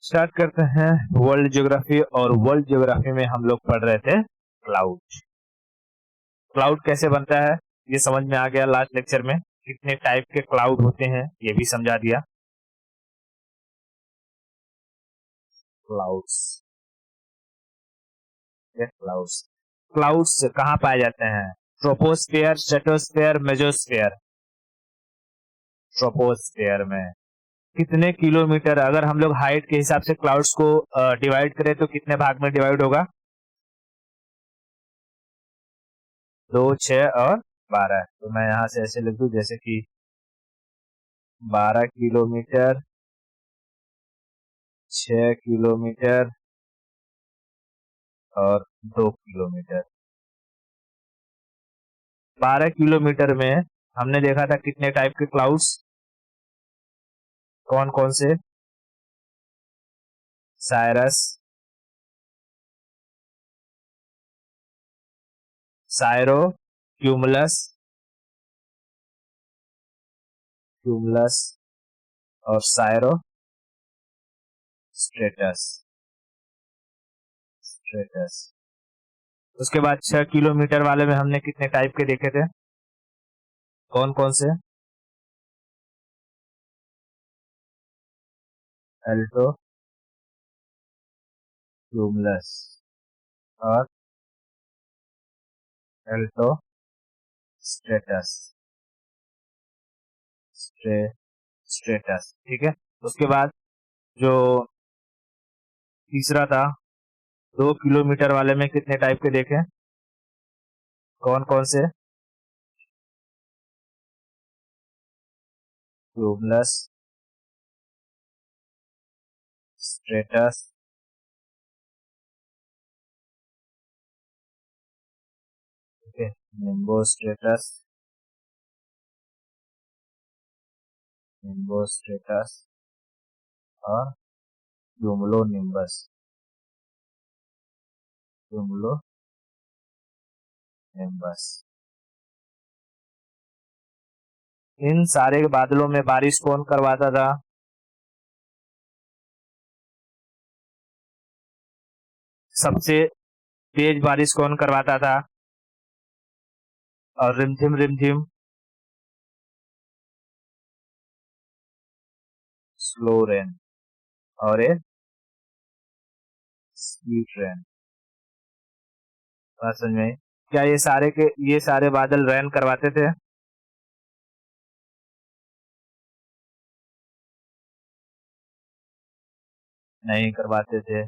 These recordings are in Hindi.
स्टार्ट करते हैं वर्ल्ड ज्योग्राफी। और वर्ल्ड ज्योग्राफी में हम लोग पढ़ रहे थे क्लाउड। क्लाउड कैसे बनता है ये समझ में आ गया। लास्ट लेक्चर में कितने टाइप के क्लाउड होते हैं ये भी समझा दिया। क्लाउड्स, क्लाउड्स क्लाउड्स कहाँ पाए जाते हैं? Troposphere, stratosphere, mesosphere. ट्रोपोस्फेयर में कितने किलोमीटर, अगर हम लोग हाइट के हिसाब से क्लाउड्स को डिवाइड करें तो कितने भाग में डिवाइड होगा? 2, 6 और 12। तो मैं यहाँ से ऐसे लिख दूं जैसे कि 12 किलोमीटर, 6 किलोमीटर और 2 किलोमीटर। 12 किलोमीटर में हमने देखा था कितने टाइप के क्लाउड्स, कौन कौन से? साइरस, साइरो, क्यूमुलस, क्यूमुलस और साइरो स्ट्रेटस, स्ट्रेटस। उसके बाद 6 किलोमीटर वाले में हमने कितने टाइप के देखे थे, कौन कौन से? एल्टो, क्यूमुलस और एल्टो स्ट्रेटस, स्ट्रेटस। ठीक है। उसके बाद जो तीसरा था 2 किलोमीटर वाले में कितने टाइप के देखे, कौन कौन से? क्यूमुलस, स्ट्रेटस, ठीक है, निम्बो स्ट्रेटस, निम्बो स्ट्रेटस और क्यूमुलो निम्बस, क्यूमुलो निम्बस। इन सारे बादलों में बारिश कौन करवाता था? सबसे तेज बारिश कौन करवाता था? और रिमझिम रिमझिम स्लो रेन और एक स्वीट रेन। बात समझ में आई? क्या ये सारे बादल रेन करवाते थे? नहीं करवाते थे,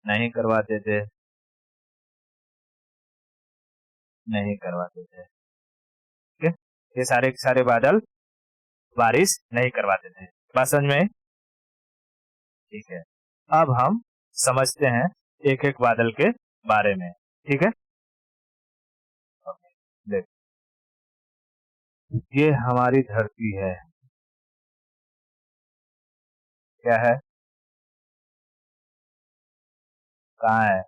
नहीं करवाते थे, नहीं करवाते थे। ठीक है, ये सारे के सारे बादल बारिश नहीं करवाते थे। बात समझ में आई? ठीक है। अब हम समझते हैं एक एक बादल के बारे में। ठीक है, देख, ये हमारी धरती है। क्या है? कहाँ है?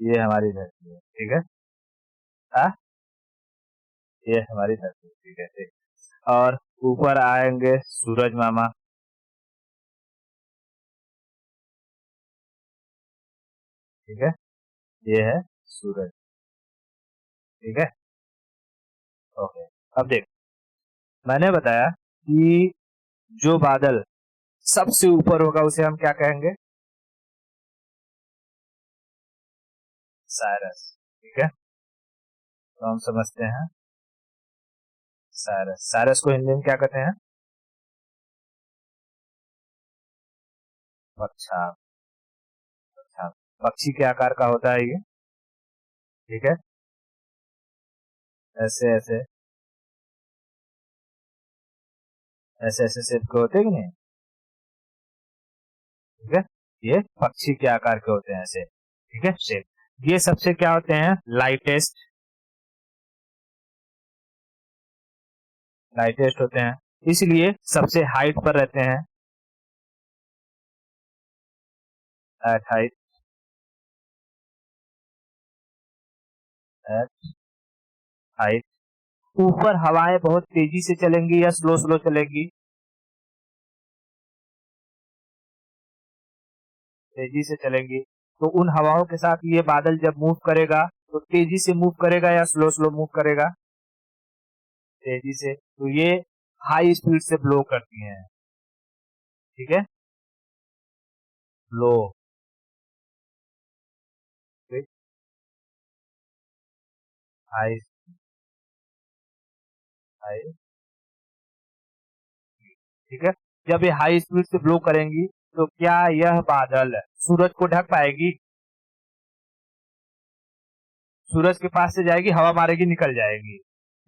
ये हमारी धरती है। ठीक है। हाँ, ये हमारी धरती है। ठीक है, ठीक। और ऊपर आएंगे सूरज मामा। ठीक है, ये है सूरज। ठीक है, ओके। अब देख, मैंने बताया कि जो बादल सबसे ऊपर होगा उसे हम क्या कहेंगे? साइरस। ठीक है, तो हम समझते हैं साइरस। साइरस को हिंदी में क्या कहते हैं? पक्षा। अच्छा, पक्षी के आकार का होता है ये। ठीक है, ऐसे ऐसे ऐसे ऐसे शेप के होते हैं कि नहीं? ठीक है, ये पक्षी के आकार के होते हैं ऐसे। ठीक है, शेप। ये सबसे क्या होते हैं? लाइटेस्ट, लाइटेस्ट होते हैं, इसलिए सबसे हाइट पर रहते हैं। At height, at height. ऊपर हवाएं बहुत तेजी से चलेंगी या स्लो स्लो चलेंगी? तेजी से चलेंगी। तो उन हवाओं के साथ ये बादल जब मूव करेगा तो तेजी से मूव करेगा या स्लो स्लो मूव करेगा? तेजी से। तो ये हाई स्पीड से ब्लो करती हैं, ठीक है, ब्लो। हाई हाई, ठीक है। जब ये हाई स्पीड से ब्लो करेंगी तो क्या यह बादल सूरज को ढक पाएगी? सूरज के पास से जाएगी, हवा मारेगी, निकल जाएगी,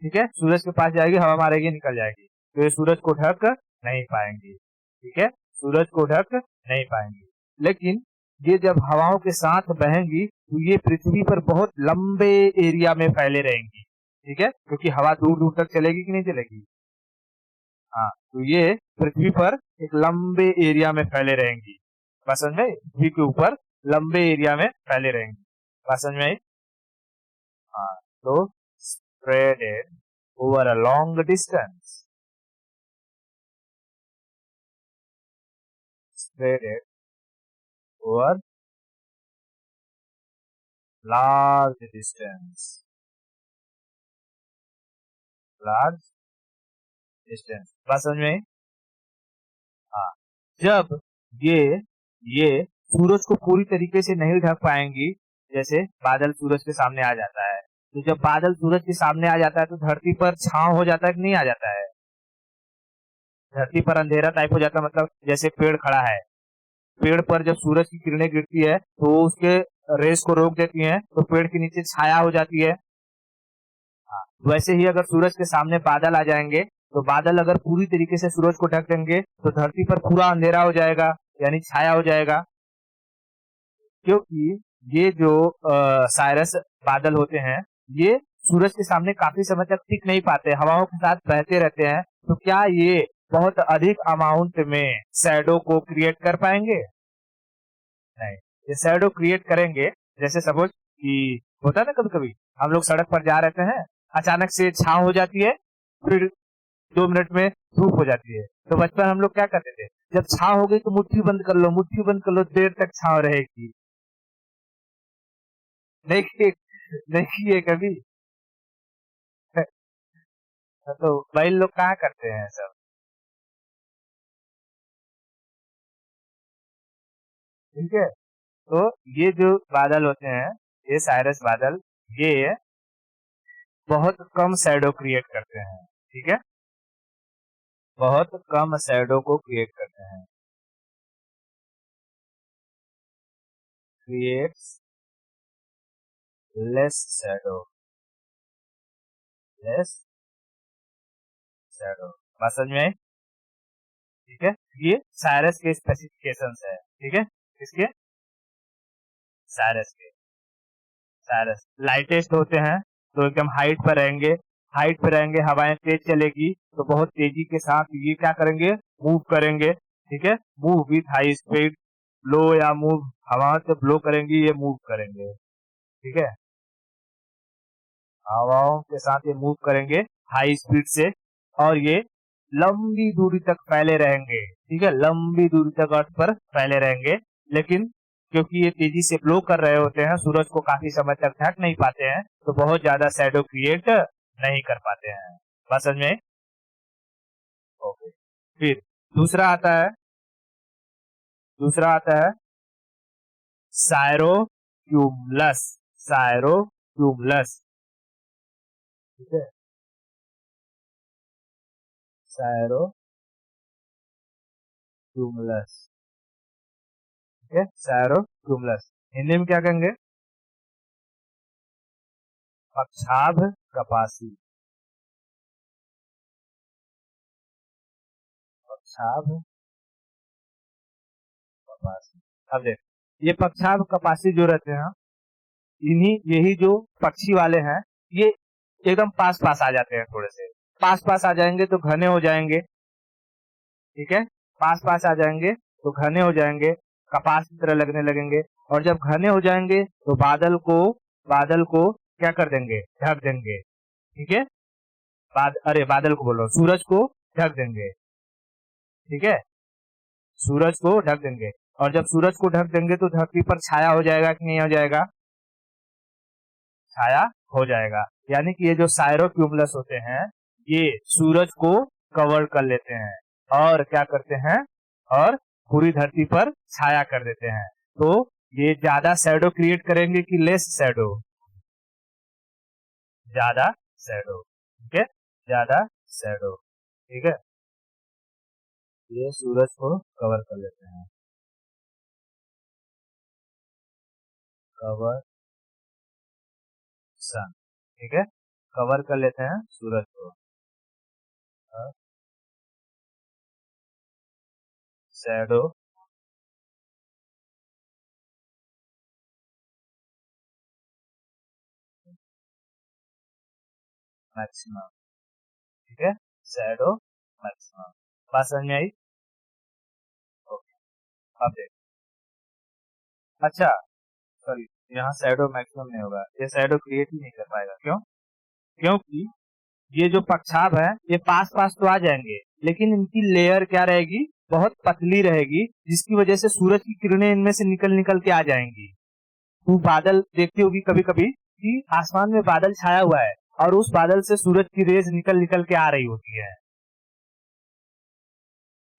ठीक है। सूरज के पास जाएगी, हवा मारेगी, निकल जाएगी। तो ये सूरज को ढक नहीं पाएंगी, ठीक है, सूरज को ढक नहीं पाएंगी। लेकिन ये जब हवाओं के साथ बहेंगी तो ये पृथ्वी पर बहुत लंबे एरिया में फैले रहेंगी, ठीक है, क्योंकि हवा दूर दूर तक चलेगी कि नहीं चलेगी? हाँ, तो ये पृथ्वी पर एक लंबे एरिया में फैले रहेंगी। बात समझ में आई? पृथ्वी के ऊपर लंबे एरिया में फैले रहेंगी। बात समझ में आई? हाँ, तो spreaded over a long distance, spreaded over large distance, large distance। बात समझ में आई? हाँ, जब ये सूरज को पूरी तरीके से नहीं ढक पाएंगी, जैसे बादल सूरज के सामने आ जाता है, तो जब बादल सूरज के सामने आ जाता है तो धरती पर छांव हो जाता है कि नहीं आ जाता है? धरती पर अंधेरा टाइप हो जाता है, मतलब जैसे पेड़ खड़ा है, पेड़ पर जब सूरज की किरणें गिरती है तो वो उसके रेस को रोक देती हैं, तो पेड़ के नीचे छाया हो जाती है। हाँ, वैसे ही अगर सूरज के सामने बादल आ जाएंगे तो बादल अगर पूरी तरीके से सूरज को ढक देंगे तो धरती पर पूरा अंधेरा हो जाएगा, यानी छाया हो जाएगा। क्योंकि ये जो साइरस बादल होते हैं, ये सूरज के सामने काफी समय तक टिक नहीं पाते, हवाओं के साथ बहते रहते हैं। तो क्या ये बहुत अधिक अमाउंट में शैडो को क्रिएट कर पाएंगे? नहीं। ये शैडो क्रिएट करेंगे, जैसे सपोज कि होता है ना, कभी कभी हम लोग सड़क पर जा रहते हैं, अचानक से छांव हो जाती है, फिर 2 मिनट में धूप हो जाती है। तो बचपन हम लोग क्या करते थे, जब छांव हो गई तो मुट्ठी बंद कर लो, मुट्ठी बंद कर लो, देर तक छांव रहेगी। नहीं किए, नहीं किए कभी? तो वही लोग कहाँ करते हैं सब, ठीक है। तो ये जो बादल होते हैं, ये साइरस बादल, ये बहुत कम शैडो क्रिएट करते हैं, ठीक है, बहुत कम शैडो को क्रिएट करते हैं। Creates less shadow, less shadow. बात समझ में आई? ठीक है, ये साइरस के स्पेसिफिकेशंस है, ठीक है, किसके? साइरस के। साइरस लाइटेस्ट होते हैं तो एकदम हाइट पर रहेंगे, हाइट पर रहेंगे, हवाएं तेज चलेगी तो बहुत तेजी के साथ ये क्या करेंगे, मूव करेंगे, ठीक है, move with high speed. Blow या मूव, हवा से ब्लो करेंगी, ये मूव करेंगे, ठीक है, हवाओं के साथ ये मूव करेंगे हाई स्पीड से, और ये लंबी दूरी तक फैले रहेंगे, ठीक है, लंबी दूरी तक अर्थ पर फैले रहेंगे। लेकिन क्योंकि ये तेजी से ब्लो कर रहे होते हैं, सूरज को काफी समय तक ढक नहीं पाते हैं, तो बहुत ज्यादा शैडो क्रिएट नहीं कर पाते हैं। बात समझ में? ओके। फिर दूसरा आता है, दूसरा आता है सायरोक्यूमुलस, सायरोक्यूमुलस, ठीक है, सायरोक्यूमुलस, ठीक है, सायरोक्यूमुलस। हिंदी में क्या कहेंगे? पक्षाभ कपासी, पक्षाभ कपासी। अब देख, ये पक्षाभ कपासी जो रहते हैं, इन्हीं यही जो पक्षी वाले हैं, ये एकदम पास पास आ जाते हैं, थोड़े से पास पास आ जाएंगे तो घने हो जाएंगे, ठीक है, पास पास आ जाएंगे तो घने हो जाएंगे, कपास की तरह लगने लगेंगे। और जब घने हो जाएंगे तो बादल को क्या कर देंगे, ढक देंगे, ठीक है, अरे बादल को बोल रहा हूँ, सूरज को ढक देंगे। ठीक है, सूरज को ढक देंगे, और जब सूरज को ढक देंगे तो धरती पर छाया हो जाएगा कि नहीं हो जाएगा? छाया हो जाएगा। यानी कि ये जो सायरो क्यूमुलस होते हैं ये सूरज को कवर कर लेते हैं और क्या करते हैं, और पूरी धरती पर छाया कर देते हैं। तो ये ज्यादा शैडो क्रिएट करेंगे कि लेस शैडो? ज्यादा शैडो। ठीक है, ज्यादा शैडो। ठीक है, ये सूरज को कवर कर लेते हैं, कवर सन। ठीक है, कवर कर लेते हैं सूरज को, शैडो मैक्सिमम। ठीक है, शैडो मैक्सिमम। बात समझ में आई? ओके, अब देख। अच्छा, सॉरी, यहाँ शैडो मैक्सिमम नहीं होगा, ये शैडो क्रिएट ही नहीं कर पाएगा। क्यों? क्योंकि ये जो पक्षाभ है ये पास पास तो आ जाएंगे, लेकिन इनकी लेयर क्या रहेगी, बहुत पतली रहेगी, जिसकी वजह से सूरज की किरणें इनमें से निकल निकल के आ जाएंगी। तू बादल देखती होगी कभी कभी कि आसमान में बादल छाया हुआ है और उस बादल से सूरज की रेज निकल निकल के आ रही होती है।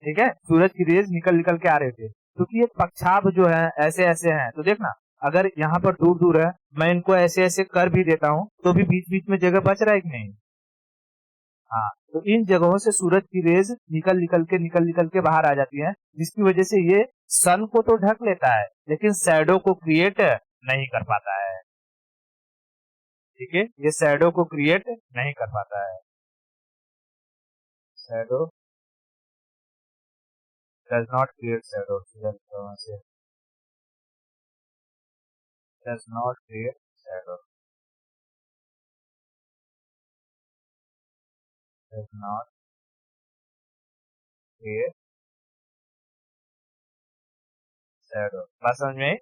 ठीक है, सूरज की रेज निकल निकल के आ रहे थे, क्योंकि ये पक्षाभ जो है ऐसे ऐसे हैं। तो देखना, अगर यहाँ पर दूर दूर है, मैं इनको ऐसे ऐसे कर भी देता हूँ तो भी बीच बीच में जगह बच रहा है कि नहीं? हाँ, तो इन जगहों से सूरज की रेज निकल निकल के बाहर आ जाती है, जिसकी वजह से ये सन को तो ढक लेता है लेकिन शैडो को क्रिएट नहीं कर पाता है। ठीक है, ये शैडो को क्रिएट नहीं कर पाता है। Shadow does not create shadow, does not create shadow, does not create shadow. बात समझ में आई?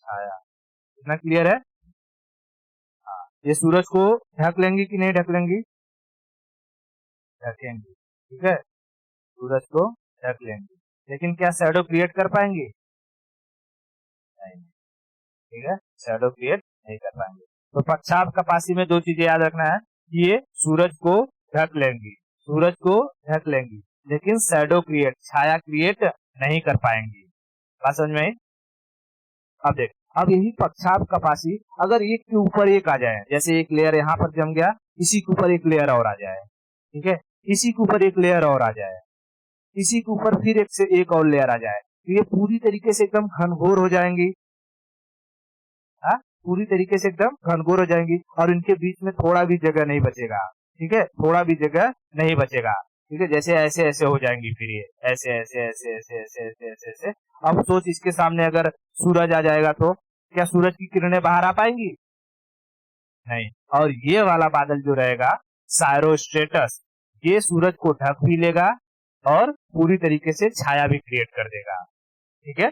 आया? इतना क्लियर है? हाँ, ये सूरज को ढक लेंगी कि नहीं ढक लेंगी? ढकेंगी। ठीक है, सूरज को ढक लेंगी, लेकिन क्या शैडो क्रिएट कर पाएंगी? नहीं। ठीक है, शैडो क्रिएट नहीं कर पाएंगे। तो पक्षाभ कपासी में दो चीजें याद रखना है कि ये सूरज को ढक लेंगी, सूरज को ढक लेंगी, लेकिन शैडो क्रिएट, छाया क्रिएट नहीं कर पाएंगी। बात समझ में आई? अब देख, अब यही पक्षाभ कपासी अगर एक के ऊपर एक आ जाए, जैसे एक लेयर यहाँ पर जम गया, इसी के ऊपर एक लेयर और आ जाए। ठीक है, इसी के ऊपर एक लेयर और आ जाए, इसी के ऊपर फिर एक से एक और लेयर आ जाए, तो ये पूरी तरीके से एकदम घनघोर हो जाएंगी। हाँ, पूरी तरीके से एकदम घनघोर हो जाएंगी और इनके बीच में थोड़ा भी जगह नहीं बचेगा। ठीक है, थोड़ा भी जगह नहीं बचेगा। ठीक है, जैसे ऐसे ऐसे हो जाएंगी, फिर ये ऐसे ऐसे ऐसे ऐसे ऐसे ऐसे ऐसे ऐसे। अब सोच, इसके सामने अगर सूरज आ जाएगा तो क्या सूरज की किरणें बाहर आ पाएंगी? नहीं। और ये वाला बादल जो रहेगा सायरोस्ट्रेटस, ये सूरज को ढक भी लेगा और पूरी तरीके से छाया भी क्रिएट कर देगा। ठीक है,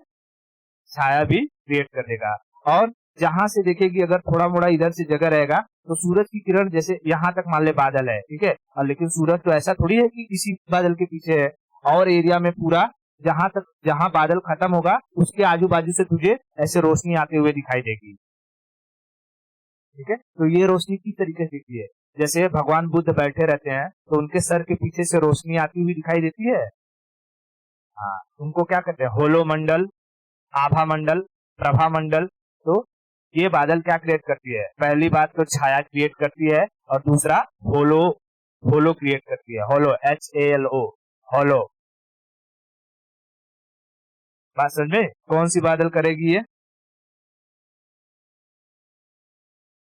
छाया भी क्रिएट कर देगा। और जहां से देखेगी अगर थोड़ा मोड़ा इधर से जगह रहेगा तो सूरज की किरण जैसे यहाँ तक मान ले बादल है, ठीक है, और लेकिन सूरज तो ऐसा थोड़ी है कि किसी बादल के पीछे है, और एरिया में पूरा जहां तक, जहां बादल खत्म होगा उसके आजू बाजू से तुझे ऐसे रोशनी आते हुए दिखाई देगी। ठीक है, तो ये रोशनी किस तरीके से दिखती है, जैसे भगवान बुद्ध बैठे रहते हैं तो उनके सर के पीछे से रोशनी आती हुई दिखाई देती है। हाँ, उनको क्या कहते हैं, होलो मंडल, आभा मंडल, प्रभा मंडल। तो ये बादल क्या क्रिएट करती है, पहली बात तो छाया क्रिएट करती है, और दूसरा होलो, होलो क्रिएट करती है, होलो, HALO, होलो। बात समझ में? कौन सी बादल करेगी ये?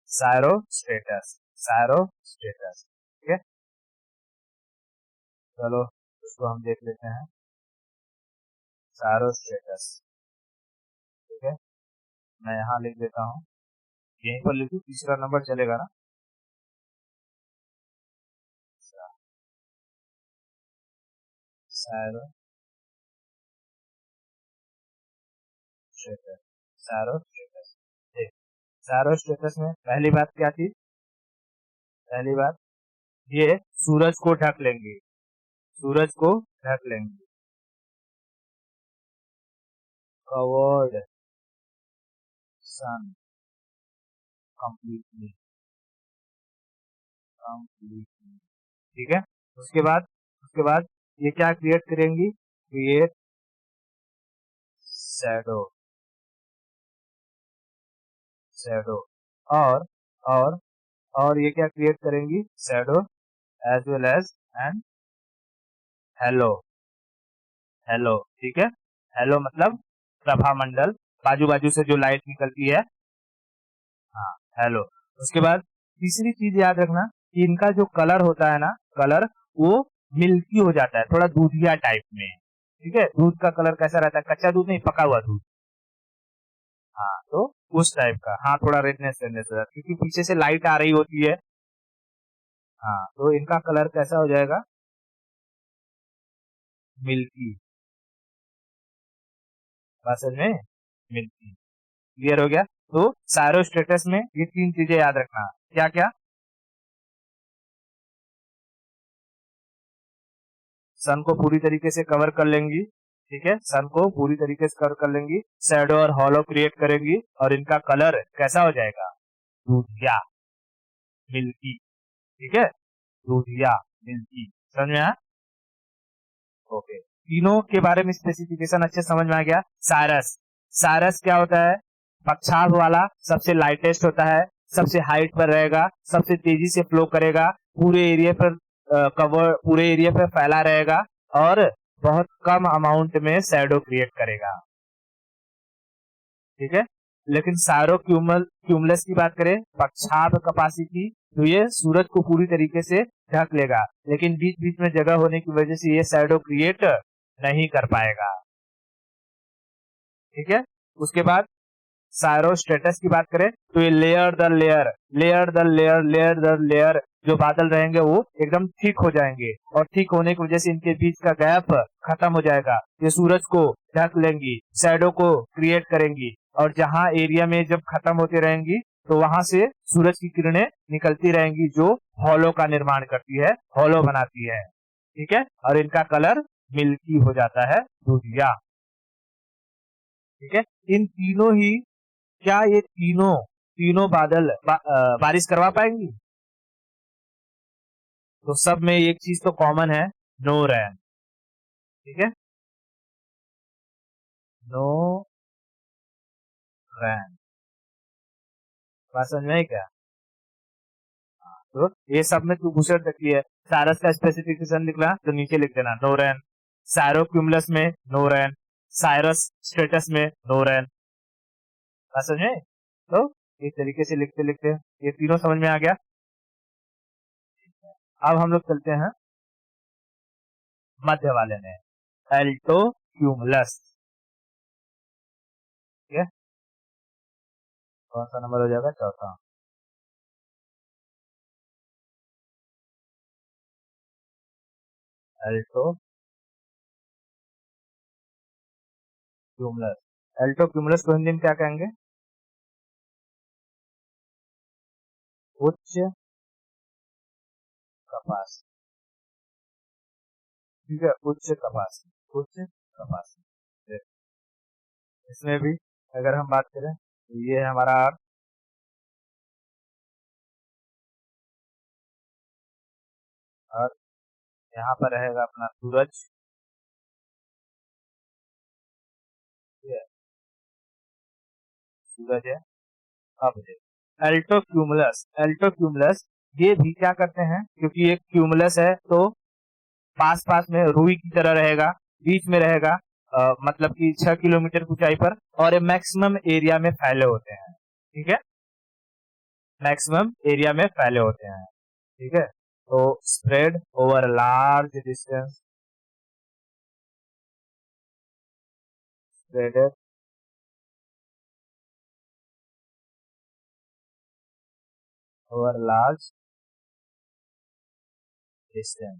सायरोस्ट्रेटस, सायरोस्ट्रेटस। ठीक है, चलो इसको हम देख लेते हैं, सायरोस्ट्रेटस। ठीक है, मैं यहाँ लिख देता हूँ, यहीं पर लिखू, तीसरा नंबर चलेगा ना? सायरोस्ट्रेटस, सायरोस्ट्रेटस। शैडो स्टेटस में पहली बात क्या थी? पहली बात ये सूरज को ढक लेंगे, सूरज को ढक लेंगे, कवर्ड सन कंप्लीटली, कंप्लीटली, ठीक है। उसके बाद ये क्या क्रिएट करेंगी? क्रिएट शैडो, शैडो, और और और ये क्या क्रिएट करेंगी? Shadow as well as and hello, hello, ठीक है। हेलो मतलब प्रभा मंडल, बाजू बाजू से जो लाइट निकलती है, हाँ, हेलो। उसके बाद तीसरी चीज याद रखना कि इनका जो कलर होता है ना, कलर वो मिल्की हो जाता है, थोड़ा दूधिया टाइप में, ठीक है। दूध का कलर कैसा रहता है? कच्चा दूध नहीं, पका हुआ दूध, हाँ, तो उस टाइप का, हाँ, थोड़ा रेडनेस रेडनेस हो जाता है क्योंकि पीछे से लाइट आ रही होती है, हाँ, तो इनका कलर कैसा हो जाएगा? मिल्की, बात समझ में? मिल्की, क्लियर हो गया। तो सारो स्टेटस में ये तीन चीजें याद रखना, क्या क्या? सन को पूरी तरीके से कवर कर लेंगी, ठीक है, सन को पूरी तरीके से कवर कर लेंगी, शैडो और हॉलो क्रिएट करेंगी, और इनका कलर कैसा हो जाएगा? दूधिया, मिल्की, ठीक है, दूधिया, मिल्की, समझ में आया? ओके, तीनों के बारे में स्पेसिफिकेशन अच्छे समझ में आ गया। सारस, सारस क्या होता है? पक्षाघ वाला, सबसे लाइटेस्ट होता है, सबसे हाइट पर रहेगा, सबसे तेजी से फ्लो करेगा, पूरे एरिया पर कवर, पूरे एरिया पर फैला रहेगा, और बहुत कम अमाउंट में शैडो क्रिएट करेगा, ठीक है। लेकिन सारो क्यूमुलस की बात करें, पक्षाघ कैपेसिटी, तो ये सूरज को पूरी तरीके से ढक लेगा, लेकिन बीच बीच में जगह होने की वजह से ये शैडो क्रिएट नहीं कर पाएगा, ठीक है। उसके बाद साइरो स्टेटस की बात करें तो ये लेयर दर लेयर, लेयर दर लेयर, लेयर दर लेयर जो बादल रहेंगे वो एकदम ठीक हो जाएंगे, और ठीक होने की वजह से इनके बीच का गैप खत्म हो जाएगा, ये सूरज को ढक लेंगी, शैडो को क्रिएट करेंगी, और जहां एरिया में जब खत्म होती रहेंगी तो वहां से सूरज की किरणें निकलती रहेंगी जो हॉलो का निर्माण करती है, हॉलो बनाती है, ठीक है। और इनका कलर मिल्की हो जाता है, दूधिया, ठीक है। इन तीनों ही, क्या ये तीनों तीनों बादल बारिश करवा पाएंगी? तो सब में एक चीज तो कॉमन है, नो रैन, ठीक है, नो रैन, बात समझ में आई क्या? तो ये सब में तू घुसड़ सकती है। सारस का स्पेसिफिकेशन लिखना तो नीचे लिख देना नो रैन, साइरो क्यूमुलस में नो रैन, साइरस स्टेटस में नो रैन, बात समझ में? तो इस तरीके से लिखते लिखते ये तीनों समझ में आ गया। अब हम लोग चलते हैं मध्य वाले में, एल्टो क्यूमुलस, ठीक है। कौन सा नंबर हो जाएगा? चौथा। एल्टो क्यूमुलस, एल्टो क्यूमुलस को हिंदी में क्या कहेंगे? उच्च कपास, ठीक है, उच्च कपास, उच्च कपास। इसमें भी अगर हम बात करें तो ये है हमारा अर्थ, और यहाँ पर रहेगा अपना सूरज, ठीक है, सूरज है। अब एल्टो क्यूमुलस, एल्टो क्यूमुलस ये भी क्या करते हैं, क्योंकि एक क्यूमुलस है तो पास पास में रुई की तरह रहेगा, बीच में रहेगा, मतलब कि 6 किलोमीटर की ऊंचाई पर, और ये मैक्सिमम एरिया में फैले होते हैं, ठीक है, मैक्सिमम एरिया में फैले होते हैं, ठीक है। तो spread over large distance, spreaded over large distance,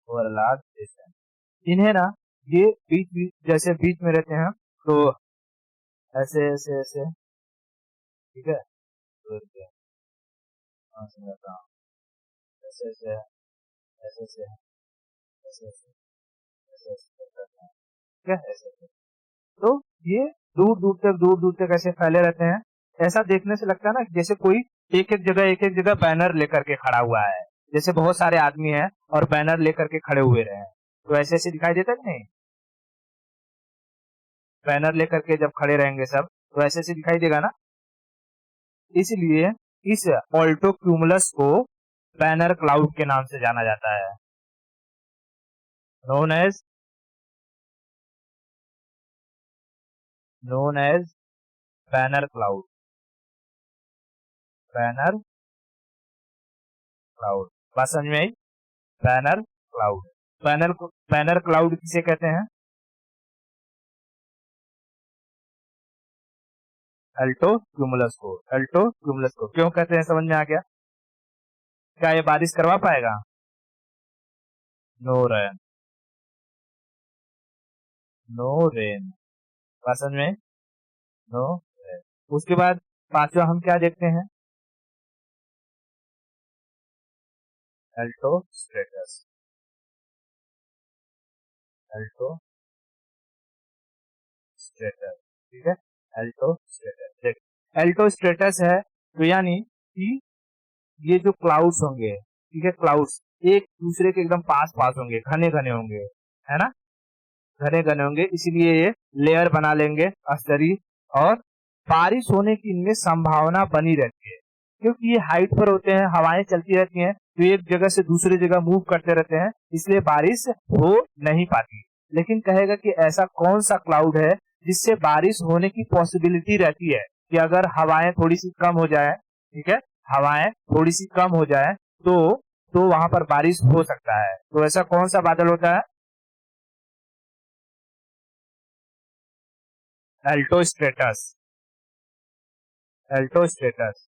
over large distance, इन्हें ना, ये बीच बीच जैसे बीच में रहते हैं तो ऐसे ऐसे ऐसे, ठीक है, रुपये समझाता हूँ। ऐसे ऐसे है, ऐसे ऐसे है, ऐसे ऐसे, ऐसे ऐसे करते हैं, ठीक है, ऐसे ऐसे। तो ये दूर दूर तक ऐसे फैले रहते हैं। ऐसा देखने से लगता है ना जैसे कोई एक एक जगह बैनर लेकर के खड़ा हुआ है, जैसे बहुत सारे आदमी हैं और बैनर लेकर के खड़े हुए रहे हैं, तो ऐसे ऐसे दिखाई देता है कि नहीं? बैनर लेकर के जब खड़े रहेंगे सब तो ऐसे ऐसे दिखाई देगा ना। इसलिए इस ऑल्टो क्यूमुलस को बैनर क्लाउड के नाम से जाना जाता है, known as banner cloud. Banner cloud, बात समझ में आई? बैनर क्लाउड, बैनर क्लाउड किसे कहते हैं? अल्टो क्यूमुलस को। अल्टो क्यूमुलस को क्यों कहते हैं, समझ में आ गया? क्या ये बारिश करवा पाएगा? नो रेन, नो रेन, बात समझ में? No rain. उसके बाद पांचवा हम क्या देखते हैं? अल्टो स्ट्रेटस। अल्टो स्ट्रेटस, ठीक है, अल्टो स्ट्रेटस। देख, अल्टो स्ट्रेटस है तो यानी कि ये जो क्लाउड्स होंगे, ठीक है, क्लाउड्स एक दूसरे के एकदम पास पास होंगे, घने घने होंगे, है ना, घने घने होंगे, इसीलिए ये लेयर बना लेंगे स्तरीय, और बारिश होने की इनमें संभावना बनी रहती है, क्योंकि ये हाइट पर होते हैं, हवाएं चलती रहती हैं, तो एक जगह से दूसरी जगह मूव करते रहते हैं, इसलिए बारिश हो नहीं पाती। लेकिन कहेगा कि ऐसा कौन सा क्लाउड है जिससे बारिश होने की पॉसिबिलिटी रहती है, कि अगर हवाएं थोड़ी सी कम हो जाए, ठीक है, हवाएं थोड़ी सी कम हो जाए तो वहां पर बारिश हो सकता है। तो ऐसा कौन सा बादल होता है? एल्टो स्ट्रेटस। एल्टो स्ट्रेटस,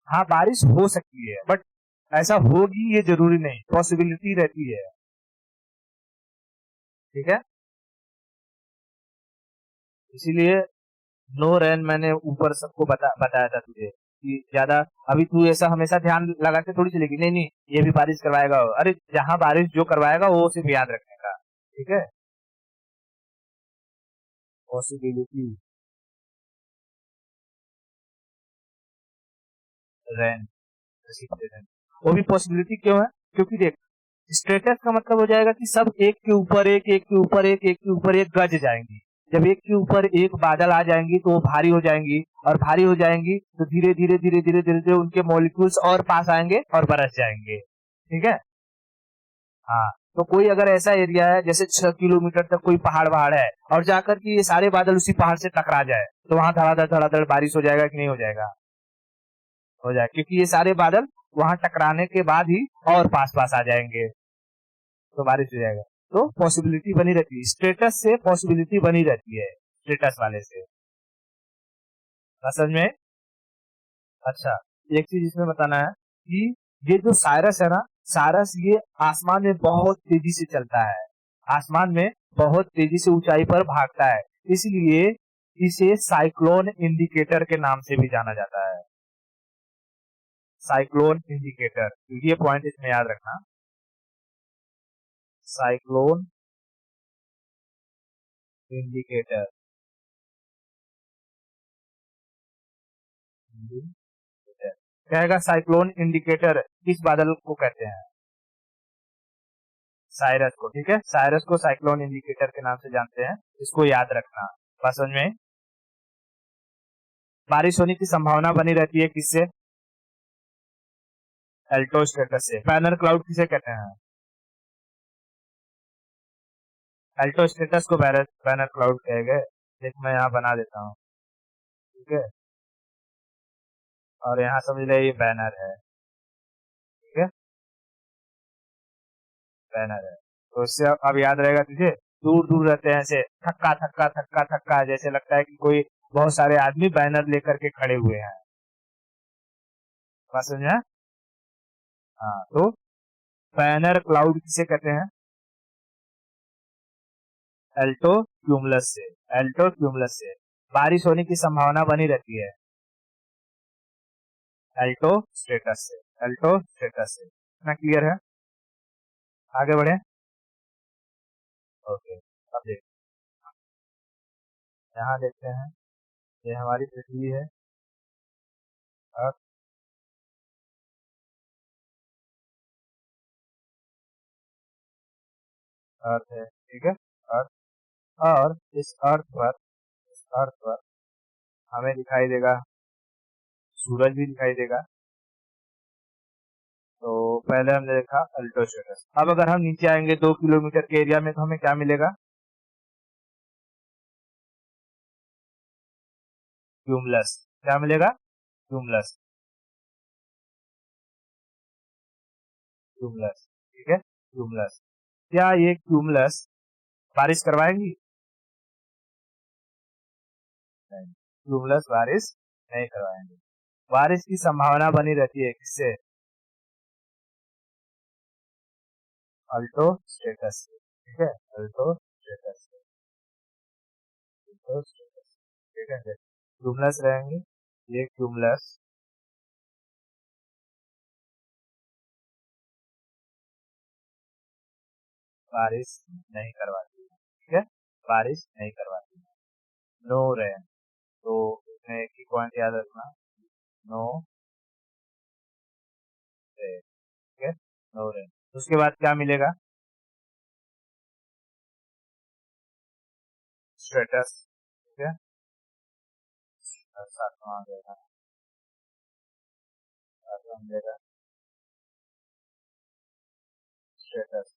हाँ बारिश हो सकती है, बट ऐसा होगी ये जरूरी नहीं, पॉसिबिलिटी रहती है, ठीक है। इसीलिए नो रेन मैंने ऊपर सबको बताया था तुझे कि ज्यादा, अभी तू ऐसा हमेशा ध्यान लगा के थोड़ी चलेगी, नहीं नहीं ये भी बारिश करवाएगा, अरे जहां बारिश जो करवाएगा वो सिर्फ याद रखने का, ठीक है। पॉसिबिलिटी रेन, वो भी पॉसिबिलिटी क्यों है? क्योंकि देख, स्टेटस का मतलब हो जाएगा कि सब एक के ऊपर एक, एक के ऊपर एक, एक के ऊपर एक गज जाएंगी। जब एक के ऊपर एक बादल आ जाएंगी तो वो भारी हो जाएंगी, और भारी हो जाएंगी तो धीरे धीरे धीरे धीरे धीरे धीरे उनके मॉलिक्यूल्स और पास आएंगे और बरस जाएंगे, ठीक है। हाँ, तो कोई अगर ऐसा एरिया है जैसे 6 किलोमीटर तक कोई पहाड़ वहाड़ है, और जाकर के ये सारे बादल उसी पहाड़ से टकरा जाए, तो वहां धड़ाधड़ बारिश हो जाएगा कि नहीं हो जाएगा? हो जाए, क्योंकि ये सारे बादल वहां टकराने के बाद ही और पास पास आ जाएंगे, तो बारिश हो जाएगा। तो पॉसिबिलिटी बनी रहती है, स्टेटस से पॉसिबिलिटी बनी रहती है, स्टेटस वाले से, समझ में? अच्छा, एक चीज इसमें बताना है कि ये जो साइरस है ना, साइरस ये आसमान में बहुत तेजी से चलता है, आसमान में बहुत तेजी से ऊंचाई पर भागता है, इसलिए इसे साइक्लोन इंडिकेटर के नाम से भी जाना जाता है। साइक्लोन इंडिकेटर, ये पॉइंट इसमें याद रखना, साइक्लोन इंडिकेटर। कहेगा साइक्लोन इंडिकेटर किस बादल को कहते हैं? साइरस को, ठीक है, साइरस को साइक्लोन इंडिकेटर के नाम से जानते हैं, इसको याद रखना। बात समझ में? बारिश होने की संभावना बनी रहती है किससे? एल्टो स्टेटस से। बैनर क्लाउड किसे कहते हैं? एल्टो स्टेटस को बैनर क्लाउड कहेंगे। देख मैं यहाँ बना देता हूँ, ठीक है, और यहाँ समझ ले ये बैनर है, ठीक है, बैनर है, तो इससे अब याद रहेगा तुझे, दूर दूर रहते हैं ऐसे, थक्का थक्का थक्का थक्का, जैसे लगता है कि कोई बहुत सारे आदमी बैनर लेकर के खड़े हुए हैं, बात समझा? हाँ, तो बैनर क्लाउड किसे कहते हैं? एल्टो क्यूमुलस से। एल्टो क्यूमुलस से बारिश होने की संभावना बनी रहती है, एल्टो स्टेटस से, एल्टो स्टेटस से। इतना क्लियर है? आगे बढ़े। ओके, अब देखते हैं, यहाँ देखते हैं, ये हमारी पृथ्वी है, अर्थ, अर्थ है, ठीक है, अर्थ। और इस अर्थ पर हमें दिखाई देगा, सूरज भी दिखाई देगा। तो पहले हमने देखा अल्टो स्टेटस। अब अगर हम नीचे आएंगे 2 किलोमीटर के एरिया में, तो हमें क्या मिलेगा? क्यूमुलस। क्या मिलेगा? क्यूमुलस, क्यूमुलस, ठीक है, क्यूमुलस। क्या ये क्यूमुलस बारिश करवाएंगी? नहीं, क्यूमुलस बारिश नहीं करवाएंगे। बारिश की संभावना बनी रहती है किससे? अल्टो स्टेटस से, ठीक है, अल्टो स्टेटस से, अल्टो स्टेटस, ठीक है। क्यूमुलस रहेंगे, ये क्यूमुलस बारिश नहीं करवाती है, ठीक है, बारिश नहीं करवाती है। नो रेन, तो इसमें एक ही पॉइंट याद रखना, नो रेन, ठीक है, नो रेन। उसके बाद क्या मिलेगा? स्टेटस, ठीक है, सातवां आ जाएगा, सातवां मिलेगा स्टेटस,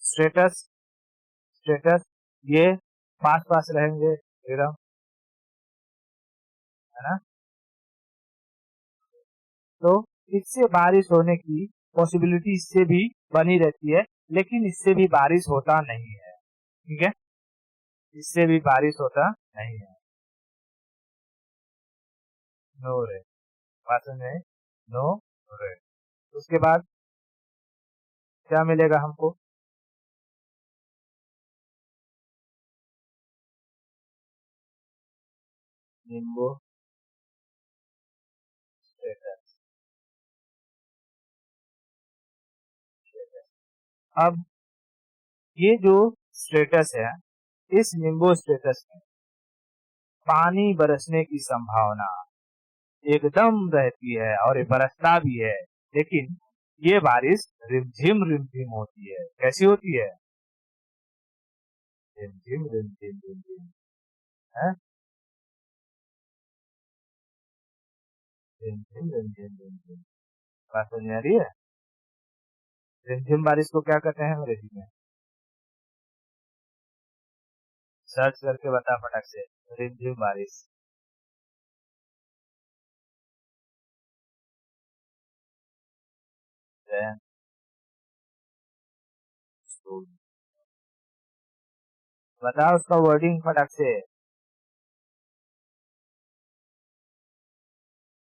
स्टेटस, स्टेटस, ये पास पास रहेंगे एकदम, है ना? तो इससे बारिश होने की पॉसिबिलिटी इससे भी बनी रहती है, लेकिन इससे भी बारिश होता नहीं है, ठीक है, इससे भी बारिश होता नहीं है। नो रे, बात समझे? नो रे। उसके बाद क्या मिलेगा हमको? निम्बो स्टेटस, अब ये जो स्टेटस है, इस निम्बो स्टेटस में पानी बरसने की संभावना एकदम रहती है, और ये बरसता भी है, लेकिन ये बारिश रिमझिम रिमझिम होती है। कैसी होती है? रिमझिम रिमझिम रिमझिम, है, रिमझिम रिमझिम रिमझिम। बात समझ में आ रही है? रिमझिम बारिश को क्या कहते हैं अंग्रेजी में? सर्च करके बता फटक से, रिमझिम बारिश। Then, so, बताओ उसका वर्डिंग फटक से।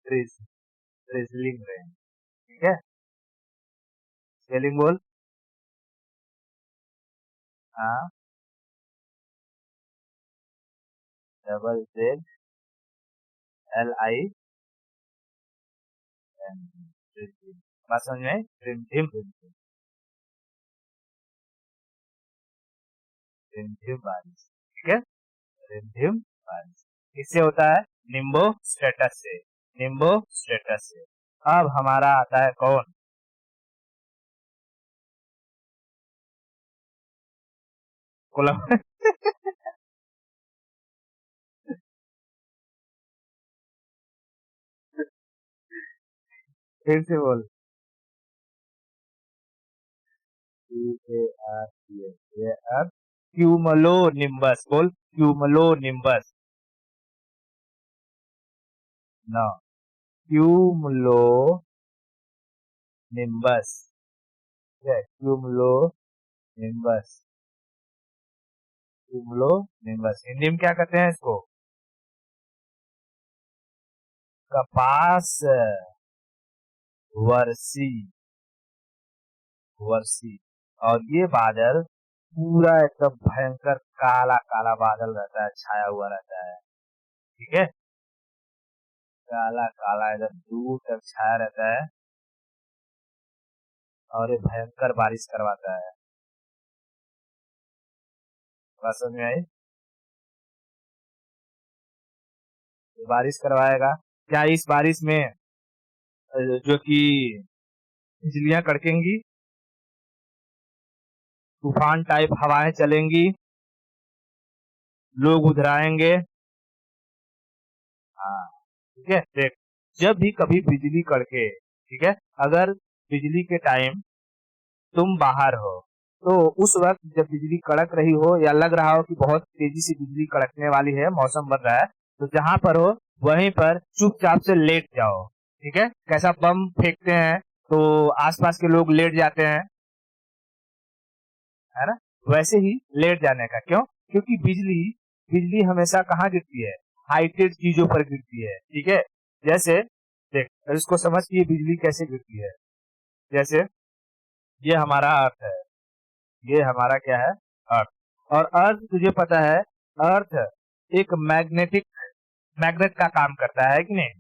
ड्रिजलिंग रेन, ठीक है, स्पेलिंग बोल। हाँ, DZLIN, बात समझ में? रिमझिम रिमझिम, रिमझिम बारिश, ठीक है, रिमझिम बारिश किससे होता है? निम्बो स्टेटस से, निम्बो स्टेटस से। अब हमारा आता है कौन? कोलम फिर से बोल। CARTS, क्यूमलो निम्बस, बोल cumulo nimbus. No, cumulo nimbus, cumulo nimbus, cumulo nimbus. Hindi में क्या कहते हैं इसको? कपास वर्षी, वर्षी। और ये बादल पूरा एकदम भयंकर काला काला बादल रहता है, छाया हुआ रहता है, ठीक है, काला काला एकदम दूर तक छाया रहता है और ये भयंकर बारिश करवाता है। बात समझ में आई? बारिश करवाएगा क्या इस बारिश में जो कि बिजलियां कड़केंगी, तूफान टाइप हवाएं चलेंगी, लोग उधराएंगे। हाँ ठीक है, देख जब भी कभी बिजली कड़के, ठीक है, अगर बिजली के टाइम तुम बाहर हो तो उस वक्त जब बिजली कड़क रही हो या लग रहा हो कि बहुत तेजी से बिजली कड़कने वाली है, मौसम बन रहा है, तो जहां पर हो वहीं पर चुपचाप से लेट जाओ। ठीक है, कैसा बम फेंकते हैं तो आसपास के लोग लेट जाते हैं, है ना? वैसे ही लेट जाने का। क्यों? क्योंकि बिजली बिजली हमेशा कहाँ गिरती है? हाइटेड चीजों पर गिरती है। ठीक है, जैसे देख इसको समझ कि ये बिजली कैसे गिरती है। जैसे ये हमारा अर्थ है, ये हमारा क्या है? अर्थ। और अर्थ तुझे पता है, अर्थ एक मैग्नेट का काम करता है कि नहीं?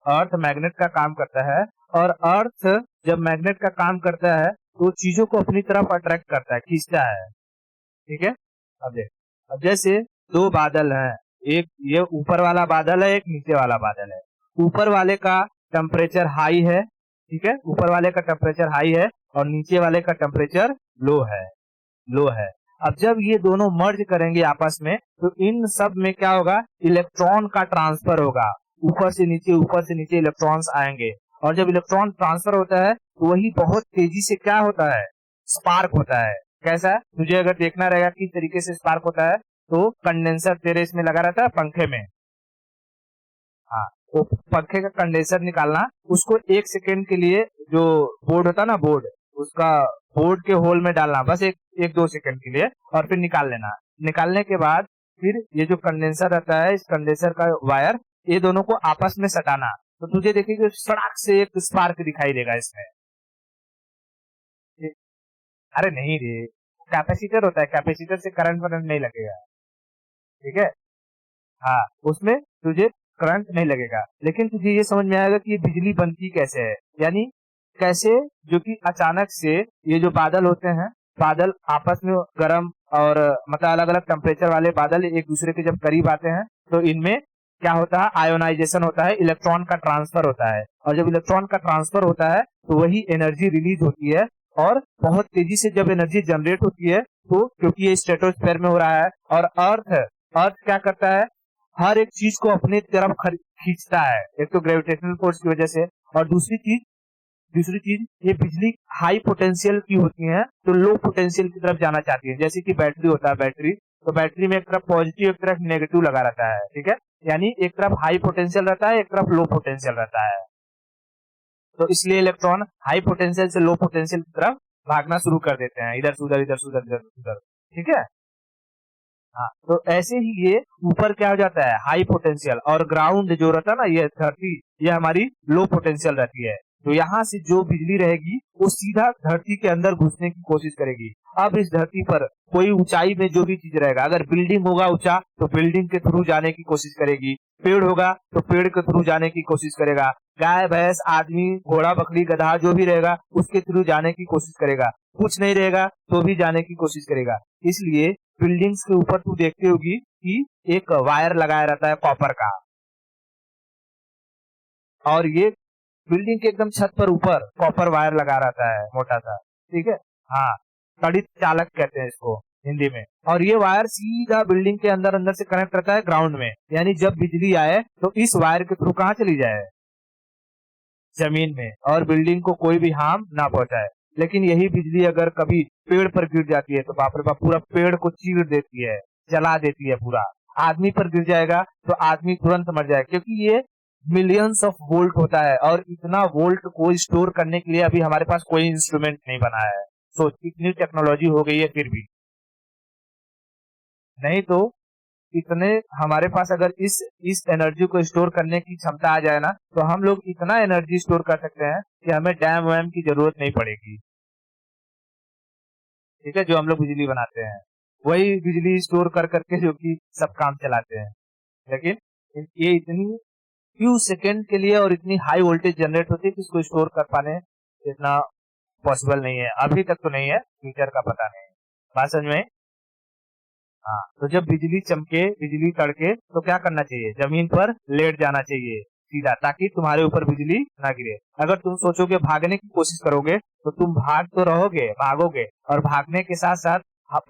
अर्थ मैग्नेट का काम करता है, और अर्थ जब मैग्नेट का काम करता है तो चीजों को अपनी तरफ अट्रैक्ट करता है, खींचता है। ठीक है, अब देख, अब जैसे दो बादल हैं, एक ये ऊपर वाला बादल है, एक नीचे वाला बादल है। ऊपर वाले का टेम्परेचर हाई है, ठीक है, ऊपर वाले का टेम्परेचर हाई है और नीचे वाले का टेम्परेचर लो है। अब जब ये दोनों मर्ज करेंगे आपस में तो इन सब में क्या होगा? इलेक्ट्रॉन का ट्रांसफर होगा। ऊपर से नीचे इलेक्ट्रॉन्स आएंगे, और जब इलेक्ट्रॉन ट्रांसफर होता है तो वही बहुत तेजी से क्या होता है? स्पार्क होता है। कैसा? तुझे अगर देखना रहेगा किस तरीके से स्पार्क होता है, तो कंडेंसर तेरे इसमें लगा रहता है पंखे में। हाँ, तो पंखे का कंडेंसर निकालना, उसको 1 सेकेंड के लिए जो बोर्ड होता है ना, उसका बोर्ड के होल में डालना, बस एक 2 सेकेंड के लिए, और फिर निकाल लेना। निकालने के बाद फिर ये जो कंडेंसर रहता है, इस कंडेंसर का वायर, ये दोनों को आपस में सटाना, तो तुझे देखिए सड़क से एक स्पार्क दिखाई देगा इसमें। अरे नहीं रे, कैपेसिटर होता है, कैपेसिटर से करंट वरंट नहीं लगेगा। ठीक है, हाँ, उसमें तुझे करंट नहीं लगेगा, लेकिन तुझे ये समझ में आएगा कि ये बिजली बनती कैसे है। यानी कैसे, जो कि अचानक से ये जो बादल होते हैं, बादल आपस में गर्म और मतलब अलग अलग टेम्परेचर वाले बादल एक दूसरे के जब करीब आते हैं तो इनमें क्या होता है? आयोनाइजेशन होता है, इलेक्ट्रॉन का ट्रांसफर होता है, और जब इलेक्ट्रॉन का ट्रांसफर होता है तो वही एनर्जी रिलीज होती है, और बहुत तेजी से जब एनर्जी जनरेट होती है तो क्योंकि ये स्ट्रेटोस्फेयर में हो रहा है, और अर्थ क्या करता है? हर एक चीज को अपनी तरफ खींचता है, एक तो ग्रेविटेशनल फोर्स की वजह से, और दूसरी चीज ये बिजली हाई पोटेंशियल की होती है तो लो पोटेंशियल की तरफ जाना चाहती है। जैसे कि बैटरी होता है, बैटरी तो बैटरी में एक तरफ पॉजिटिव एक तरफ नेगेटिव लगा रहता है। ठीक है, यानी एक तरफ हाई पोटेंशियल रहता है, एक तरफ लो पोटेंशियल रहता है, तो इसलिए इलेक्ट्रॉन हाई पोटेंशियल से लो पोटेंशियल की तरफ भागना शुरू कर देते हैं, इधर से उधर, इधर से उधर, इधर से उधर। ठीक है, हाँ, तो ऐसे ही ये ऊपर क्या हो जाता है? हाई पोटेंशियल, और ग्राउंड जो रहता है ना, ये धरती, ये हमारी लो पोटेंशियल रहती है। तो यहाँ से जो बिजली रहेगी वो सीधा धरती के अंदर घुसने की कोशिश करेगी। अब इस धरती पर कोई ऊंचाई में जो भी चीज रहेगा, अगर बिल्डिंग होगा ऊंचा तो बिल्डिंग के थ्रू जाने की कोशिश करेगी, पेड़ होगा तो पेड़ के थ्रू जाने की कोशिश करेगा, गाय भैंस आदमी घोड़ा बकरी गधा जो भी रहेगा उसके थ्रू जाने की कोशिश करेगा, कुछ नहीं रहेगा तो भी जाने की कोशिश करेगा। इसलिए बिल्डिंग्स के ऊपर तू देखती होगी कि एक वायर लगाया रहता है कॉपर का, और ये बिल्डिंग के एकदम छत पर ऊपर कॉपर वायर लगा रहता है मोटा सा। ठीक है, हाँ, तड़ित चालक कहते हैं इसको हिंदी में, और ये वायर सीधा बिल्डिंग के अंदर अंदर से कनेक्ट रहता है ग्राउंड में, यानी जब बिजली आए तो इस वायर के थ्रू कहाँ चली जाए? जमीन में, और बिल्डिंग को कोई भी हार्म ना पहुंचाए। लेकिन यही बिजली अगर कभी पेड़ पर गिर जाती है तो बाप रे बाप, पूरा पेड़ को चीर देती है, जला देती है पूरा। आदमी पर गिर जाएगा तो आदमी तुरंत मर जाएगा, क्योंकि ये मिलियंस ऑफ वोल्ट होता है, और इतना वोल्ट को स्टोर करने के लिए अभी हमारे पास कोई इंस्ट्रूमेंट नहीं बना है। तो इतनी टेक्नोलॉजी हो गई है फिर भी नहीं, तो इतने हमारे पास अगर इस एनर्जी को स्टोर करने की क्षमता आ जाए ना, तो हम लोग इतना एनर्जी स्टोर कर सकते हैं कि हमें डैम वैम की जरूरत नहीं पड़ेगी। ठीक है, जो हम लोग बिजली बनाते हैं वही बिजली स्टोर कर करके जो कि सब काम चलाते हैं। लेकिन ये इतनी फ्यू सेकेंड के लिए और इतनी हाई वोल्टेज जनरेट होती है कि इसको स्टोर कर पाने इतना पॉसिबल नहीं है, अभी तक तो नहीं है, फ्यूचर का पता नहीं है। बात समझ में? हाँ, तो जब बिजली चमके, बिजली तड़के, तो क्या करना चाहिए? जमीन पर लेट जाना चाहिए सीधा, ताकि तुम्हारे ऊपर बिजली ना गिरे। अगर तुम सोचोगे भागने की कोशिश करोगे तो तुम भाग तो रहोगे, भागोगे, और भागने के साथ साथ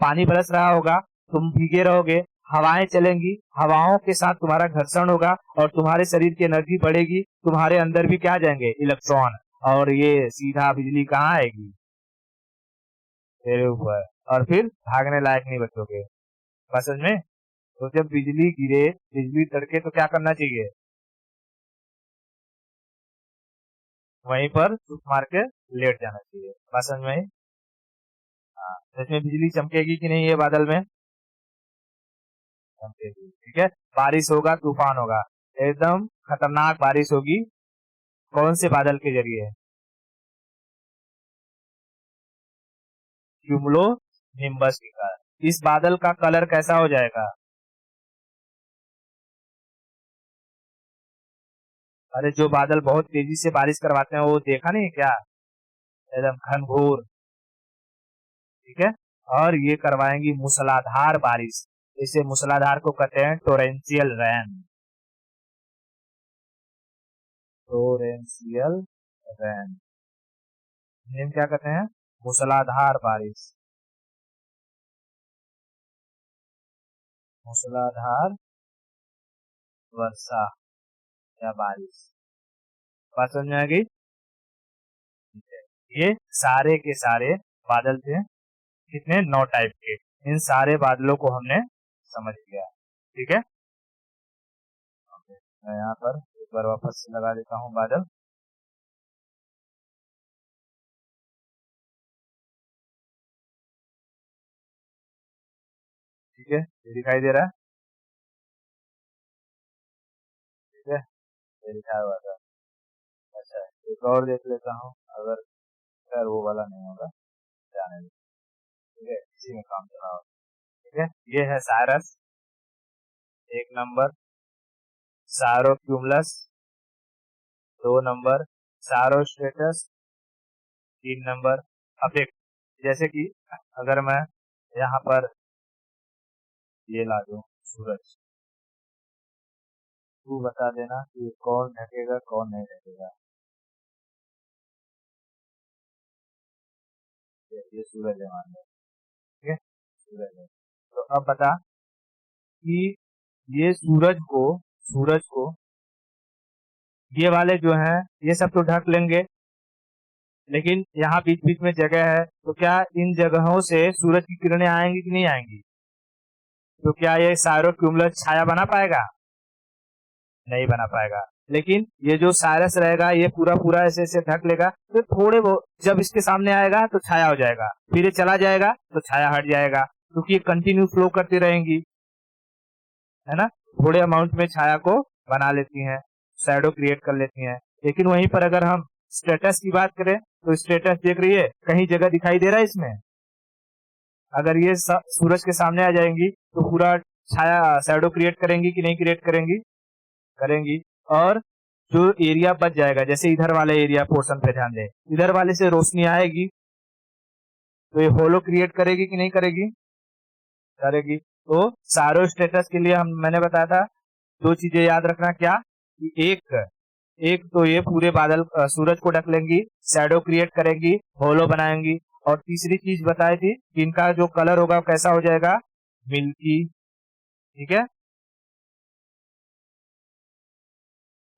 पानी बरस रहा होगा, तुम भीगे रहोगे, हवाएं चलेंगी, हवाओं के साथ तुम्हारा घर्षण होगा और तुम्हारे शरीर की एनर्जी बढ़ेगी, तुम्हारे अंदर भी क्या जाएंगे? इलेक्ट्रॉन, और ये सीधा बिजली कहाँ आएगी? तेरे ऊपर, और फिर भागने लायक नहीं बचोगे। बात समझ में? तो जब बिजली गिरे, बिजली तड़के, तो क्या करना चाहिए? वहीं पर चुप मार के लेट जाना चाहिए। बात समझ में आई? हाँ, तो इसमें बिजली चमकेगी कि नहीं? ये बादल में चमकेगी, ठीक है। बारिश होगा, तूफान होगा, एकदम खतरनाक बारिश होगी। कौन से बादल के जरिए? क्यूमुलो निम्बस के कारण। इस बादल का कलर कैसा हो जाएगा? अरे जो बादल बहुत तेजी से बारिश करवाते हैं, वो देखा नहीं क्या? एकदम घनघोर, ठीक है। और ये करवाएंगी मूसलाधार बारिश। इसे मूसलाधार को कहते हैं torrential rain. Torrential rain name क्या कहते हैं? मूसलाधार बारिश। मूसलाधार वर्षा या बारिश। बात समझ में आ गई? ठीक है। ये सारे के सारे बादल थे, कितने? 9 टाइप के। इन सारे बादलों को हमने समझ लिया, ठीक है। मैं यहाँ पर एक बार वापस से लगा देता हूँ बादल। ठीक है, ये दिखाई दे रहा है, ठीक है, ये लिखा हुआ था। अच्छा, एक और देख लेता हूँ, अगर खैर वो वाला नहीं होगा, जाने दो, ठीक है, इसी में काम चला होगा। ठीक है, ये है साइरस, 1 नंबर। सारो क्यूमुलस, 2 नंबर। सारो स्ट्रेटस, 3 नंबर। अब देख, जैसे कि अगर मैं यहाँ पर ये ला दूं सूरज, तू बता देना कि कौन ढकेगा कौन नहीं ढकेगा। ये सूरज है, मान लो, ठीक है, सूरज है। तो अब बता कि ये सूरज को ये वाले जो हैं, ये सब तो ढक लेंगे, लेकिन यहाँ बीच बीच में जगह है, तो क्या इन जगहों से सूरज की किरणें आएंगी कि नहीं आएंगी? तो क्या ये साइरो क्यूमुलस छाया बना पाएगा? नहीं बना पाएगा। लेकिन ये जो साइरस रहेगा, ये पूरा पूरा ऐसे ऐसे ढक लेगा, तो थोड़े वो जब इसके सामने आएगा तो छाया हो जाएगा, फिर ये चला जाएगा तो छाया हट जाएगा, क्योंकि ये कंटिन्यू फ्लो करती रहेंगी, है ना। थोड़े अमाउंट में छाया को बना लेती हैं, शैडो क्रिएट कर लेती हैं। लेकिन वहीं पर अगर हम स्टेटस की बात करें, तो स्टेटस देख रही है, कहीं जगह दिखाई दे रहा है इसमें? अगर ये सूरज के सामने आ जाएंगी तो पूरा छाया शैडो क्रिएट करेंगी कि नहीं क्रिएट करेंगी? करेंगी। और जो एरिया बच जाएगा, जैसे इधर वाले एरिया पोर्शन पे ध्यान दें, इधर वाले से रोशनी आएगी तो ये होलो क्रिएट करेगी कि नहीं करेगी? करेगी। तो सारो स्टेटस के लिए हम मैंने बताया था, 2 चीजें याद रखना, क्या कि एक एक तो ये पूरे बादल सूरज को ढक लेंगी, शैडो क्रिएट करेंगी, होलो बनाएंगी, और तीसरी चीज बताई थी कि इनका जो कलर होगा वो कैसा हो जाएगा? मिल्की, ठीक है,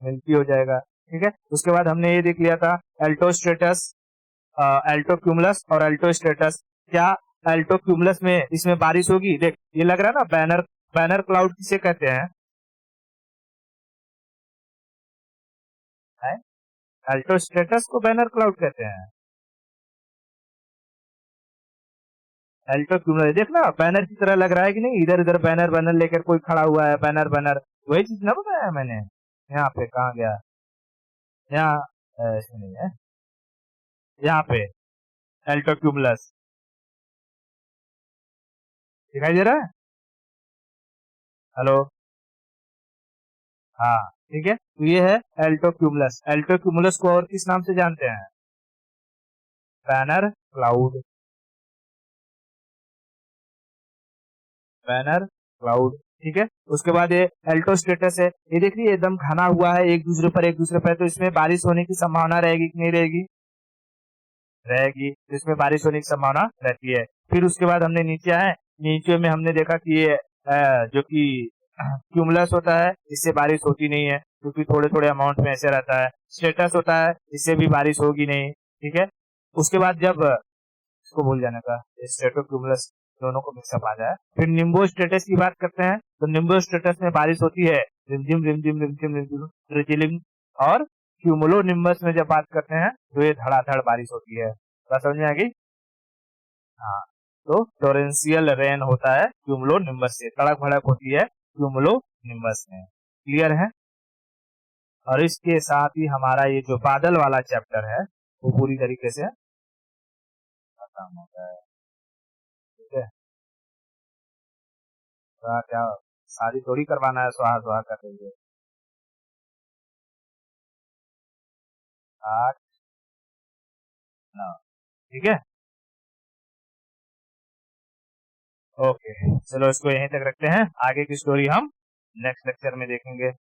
मिल्की हो जाएगा, ठीक है। उसके बाद हमने ये देख लिया था एल्टो स्ट्रेटस, एल्टो क्यूमुलस और एल्टो स्ट्रेटस। क्या एल्टो क्यूमुलस में इसमें बारिश होगी? देख, ये लग रहा है ना बैनर, बैनर क्लाउड किसे कहते हैं? एल्टो स्ट्रेटस को बैनर क्लाउड कहते हैं। एल्टो क्यूमुलस देख ना, बैनर की तरह लग रहा है कि नहीं? इधर इधर बैनर बैनर लेकर कोई खड़ा हुआ है, बैनर बैनर, वही चीज ना बताया मैंने। यहाँ पे कहाँ गया? यहाँ इसमें नहीं है, यहाँ पे एल्टो क्यूमुलस दिखाई दे रहा है। हेलो, हाँ, ठीक है, तो ये है एल्टो क्यूमुलस। एल्टो क्यूमुलस को और किस नाम से जानते हैं? Banner cloud. बैनर क्लाउड, ठीक है। उसके बाद ये एल्टो स्टेटस है, ये देखिए एकदम घना हुआ है एक दूसरे पर, एक दूसरे पर, तो इसमें बारिश होने की संभावना रहेगी कि नहीं रहेगी? रहेगी, तो इसमें बारिश होने की संभावना रहती है। फिर उसके बाद हमने नीचे आए, नीचे में हमने देखा कि ये जो कि क्यूमुलस होता है, इससे बारिश होती नहीं है क्योंकि थोड़े थोड़े अमाउंट में ऐसे रहता है। स्टेटस होता है, इससे भी बारिश होगी नहीं, ठीक है। उसके बाद जब इसको भूल जाने का, स्टेटो क्यूमुलस दोनों को मिक्सअप आ जाए, फिर निम्बो स्टेटस की बात करते हैं, तो निम्बो स्टेटस में बारिश होती है, रिमझिम रिमझिम रिमझिम रिमझिम रिजिलिंग। और क्यूमुलो निम्बस में जब बात करते हैं तो ये धड़ाधड़ बारिश होती है। बात समझ में आ गई? हाँ, तो टोरेंशियल रेन होता है क्यूमुलो निम्बस से, तड़क भड़क होती है क्यूमुलो निम्बस में। क्लियर है? और इसके साथ ही हमारा ये जो बादल वाला चैप्टर है वो पूरी तरीके से खत्म होता है। ठीक है, तो क्या शादी थोड़ी करवाना है सुहा सुहा कर देंगे। 8 9, ठीक है। ओके, चलो इसको यहीं तक रखते हैं, आगे की स्टोरी हम नेक्स्ट लेक्चर में देखेंगे।